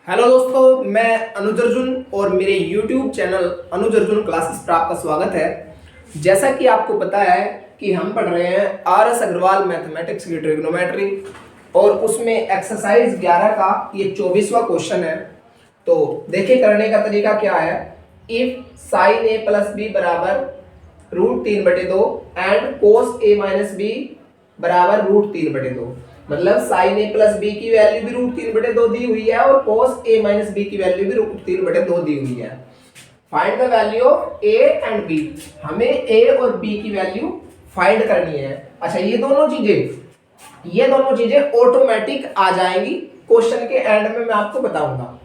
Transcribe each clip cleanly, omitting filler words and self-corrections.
Hello दोस्तों, मैं अनुज अर्जुन और मेरे YouTube चैनल अनुज अर्जुन क्लासेस पर आपका स्वागत है। जैसा कि आपको पता है कि हम पढ़ रहे हैं RS अग्रवाल मैथमेटिक्स की ट्रिग्नोमेट्री और उसमें एक्सरसाइज 11 का ये 24वां क्वेश्चन है। तो देखिए करने का तरीका क्या है। If sine A plus B बराबर √3/2 and cos A minus B बराबर √3/2, मतलब साइन ए प्लस बी की वैल्यू भी √3/2 दी हुई है और कोस ए माइनस बी की वैल्यू भी √3/2 दी हुई है। Find the value of A and B. हमें ए और बी की वैल्यू फाइंड करनी है। अच्छा, ये दोनों चीजें ऑटोमेटिक आ जाएंगी। क्वेश्चन के एंड में मैं आपको बताऊंगा।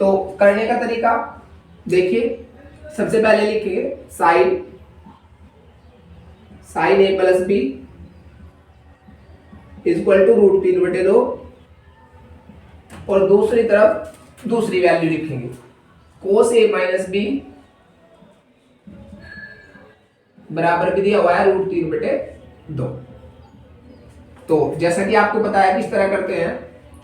तो करने का तरीका देखिए, सबसे पहले लिखिए sine A plus B equal to √3/2 और दूसरी तरफ दूसरी वैल्यू लिखेंगे कोस ए माइनस बी बराबर भी दिया हुआ है √3/2। तो जैसा कि आपको पता है किस तरह करते हैं।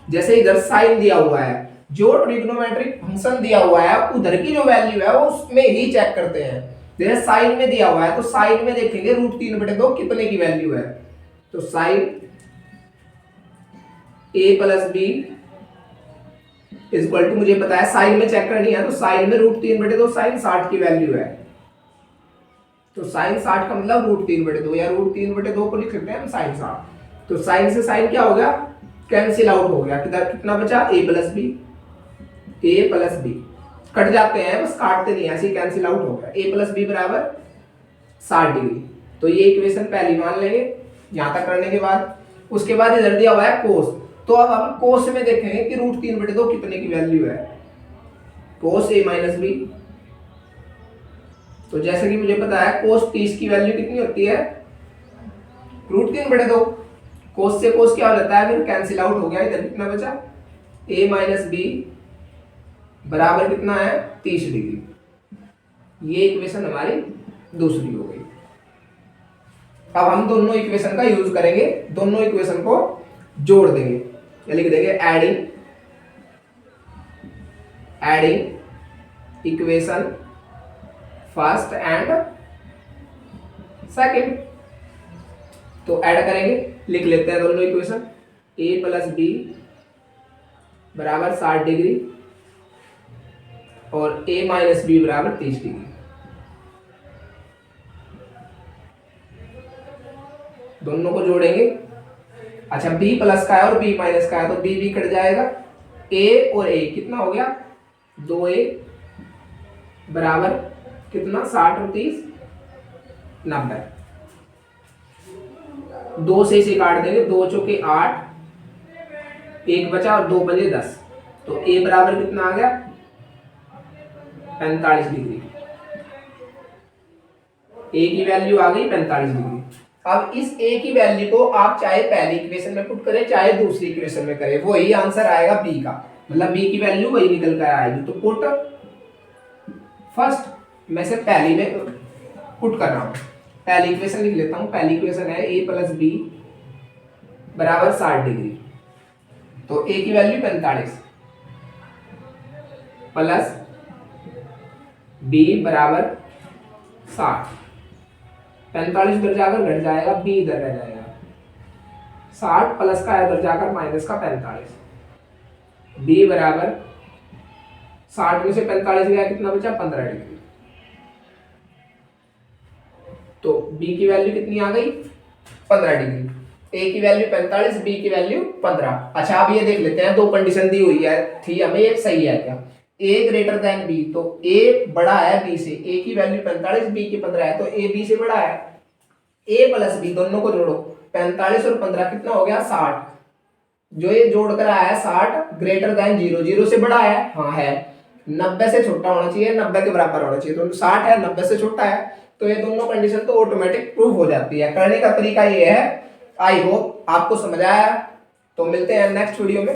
जैसे इधर साइन दिया हुआ है, जो ट्रिग्नोमेट्रिक फंक्शन दिया हुआ है उधर की जो वैल्यू है वो उसमें ही चेक करते हैं। जैसे साइन में दिया हुआ है तो साइन में देखेंगे √3/2 कितने की वैल्यू है। तो sine A plus B equal to, मुझे पता है साइन में चेक करनी है तो साइन में √3/2 साइन 60 की वैल्यू है। तो साइन 60 का मतलब √3/2 या √3/2 को लिख सकते हैं हम साइन 60। तो साइन से साइन क्या हो गया, कैंसिल आउट हो गया। किधर कितना बचा, ए प्लस बी कट जाते हैं, बस काटते नहीं, ऐसे ही कैंसिल आउट हो गया। ए प्लस बी बराबर 60 डिग्री। तो ये इक्वेशन पहली मान लेंगे यहां तक करने के बाद। उसके बाद इधर दिया हुआ है कोस, तो अब हम कोस में देखेंगे कि √3/2 कितने की वैल्यू है। कोस ए माइनस बी, तो जैसे कि मुझे पता है कोस 30 की वैल्यू कितनी होती है, √3/2। कोस से कोस क्या हो जाता है, फिर कैंसिल आउट हो गया। इधर कितना बचा, ए माइनस बी बराबर कितना है, 30 डिग्री। ये इक्वेशन हमारी दूसरी हो गई। अब हम दोनों इक्वेशन का यूज करेंगे, दोनों इक्वेशन को जोड़ देंगे। या लिख देंगे adding equation first and second. तो ऐड करेंगे, लिख लेते हैं दोनों इक्वेशन। ए प्लस बी बराबर 60 डिग्री और ए माइनस बी बराबर 30 डिग्री। दोनों को जोड़ेंगे। अच्छा, b प्लस का है और b माइनस का है तो b कट जाएगा। a और a कितना हो गया, 2a बराबर कितना, 60 और 30 90। 2 से इसे काट देंगे, 2 चौके 8, 1 बचा और 2 बजे 10। तो a बराबर कितना आ गया, 45 डिग्री। a की वैल्यू आ गई 45 डिग्री। अब इस a की वैल्यू को आप चाहे पहली इक्वेशन में पुट करें चाहे दूसरी इक्वेशन में करें, वही आंसर आएगा b का, मतलब b की वैल्यू वही निकल कर आएगी। तो पुट फर्स्ट, मैं से पहली में पुट कर रहा हूं, पहली इक्वेशन लिख लेता हूं। पहली इक्वेशन है a प्लस बी बराबर 60 डिग्री। तो a की वैल्यू 45 प्लस b बराबर 60। 45 इधर जाकर घट जाएगा, b इधर रह जाएगा। 60 प्लस का इधर जाकर माइनस का 45। b बराबर 60 में से 45 गया, कितना बचा, 15 डिग्री। तो b की वैल्यू कितनी आ गई, 15 डिग्री। a की वैल्यू 45, b की वैल्यू 15। अच्छा, अब ये देख लेते हैं, दो कंडीशन दी हुई है थी हमें, एक सही है क्या, a ग्रेटर देन b। तो a बड़ा है b से, a की वैल्यू 45, b की 15 है, तो a b से बड़ा है। a प्लस b दोनों को जोड़ो, 45 और 15 कितना हो गया, 60। जो ये जोड़ कर आया है 60 ग्रेटर देन 0, 0 से बड़ा है, हाँ है। 90 से छोटा होना चाहिए, 90 के बराबर होना चाहिए। तो 60 है, 90 से छोटा है, तो ये दोनों कंडीशन तो ऑटोमेटिक प्रूव हो जाती है। करने का तरीका ये है। आई होप आपको समझ आया। तो मिलते हैं नेक्स्ट वीडियो में।